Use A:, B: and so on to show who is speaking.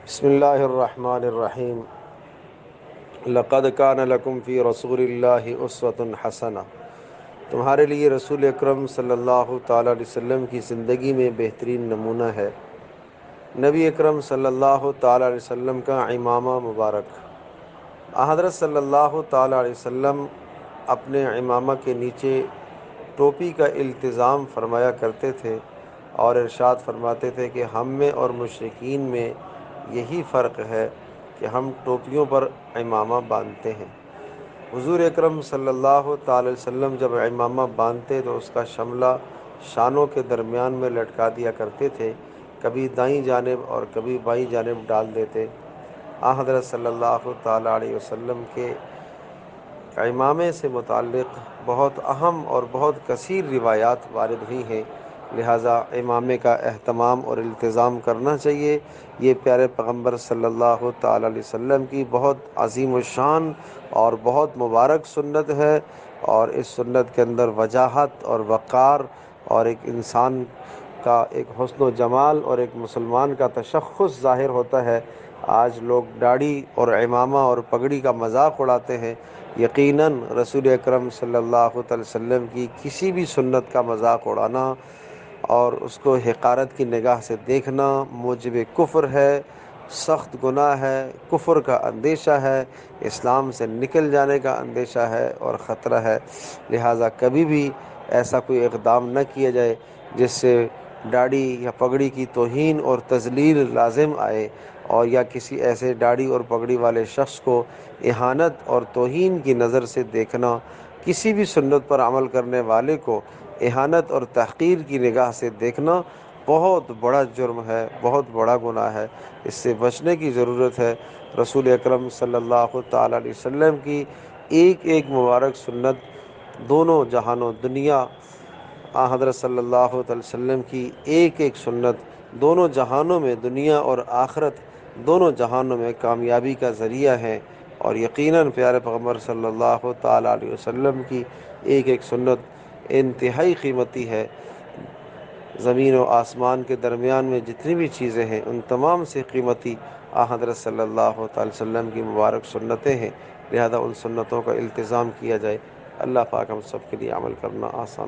A: بسم اللہ الرحمن الرحیم۔ لقد کان لکم فی رسول اللہ اسوۃ حسنہ۔ تمہارے لیے رسول اکرم صلی اللہ تعالیٰ علیہ وسلم کی زندگی میں بہترین نمونہ ہے۔ نبی اکرم صلی اللہ تعالیٰ علیہ وسلم کا عمامہ مبارک۔ حضرت صلی اللہ تعالیٰ علیہ وسلم اپنے عمامہ کے نیچے ٹوپی کا التزام فرمایا کرتے تھے اور ارشاد فرماتے تھے کہ ہم میں اور مشرکین میں یہی فرق ہے کہ ہم ٹوپیوں پر عمامہ باندھتے ہیں۔ حضور اکرم صلی اللہ تعالی وسلم جب عمامہ باندھتے تو اس کا شملہ شانوں کے درمیان میں لٹکا دیا کرتے تھے، کبھی دائیں جانب اور کبھی بائیں جانب ڈال دیتے۔ حضرت صلی اللہ تعالی علیہ وسلم کے عمامے سے متعلق بہت اہم اور بہت کثیر روایات وارد ہوئی ہیں، لہٰذا عمامے کا اہتمام اور التزام کرنا چاہیے۔ یہ پیارے پیغمبر صلی اللہ تعالی علیہ وسلم کی بہت عظیم الشان اور بہت مبارک سنت ہے، اور اس سنت کے اندر وجاہت اور وقار اور ایک انسان کا ایک حسن و جمال اور ایک مسلمان کا تشخص ظاہر ہوتا ہے۔ آج لوگ داڑھی اور عمامہ اور پگڑی کا مذاق اڑاتے ہیں۔ یقیناً رسول اکرم صلی اللہ علیہ وسلم کی کسی بھی سنت کا مذاق اڑانا اور اس کو حقارت کی نگاہ سے دیکھنا موجب کفر ہے، سخت گناہ ہے، کفر کا اندیشہ ہے، اسلام سے نکل جانے کا اندیشہ ہے اور خطرہ ہے۔ لہٰذا کبھی بھی ایسا کوئی اقدام نہ کیا جائے جس سے داڑھی یا پگڑی کی توہین اور تذلیل لازم آئے، اور یا کسی ایسے داڑھی اور پگڑی والے شخص کو اہانت اور توہین کی نظر سے دیکھنا، کسی بھی سنت پر عمل کرنے والے کو اہانت اور تحقیر کی نگاہ سے دیکھنا بہت بڑا جرم ہے، بہت بڑا گناہ ہے۔ اس سے بچنے کی ضرورت ہے۔ رسول اکرم صلی اللہ تعالیٰ علیہ وسلم کی ایک ایک مبارک سنت دونوں جہانوں دنیا، حضرت صلی اللہ علیہ وسلم کی ایک ایک سنت دونوں جہانوں میں، دنیا اور آخرت دونوں جہانوں میں کامیابی کا ذریعہ ہے، اور یقیناً پیارے پیغمبر صلی اللہ تعالیٰ علیہ وسلم کی ایک ایک سنت انتہائی قیمتی ہے۔ زمین و آسمان کے درمیان میں جتنی بھی چیزیں ہیں ان تمام سے قیمتی حضرت صلی اللہ تعالی وسلم کی مبارک سنتیں ہیں، لہذا ان سنتوں کا التزام کیا جائے۔ اللہ پاک ہم سب کے لیے عمل کرنا آسان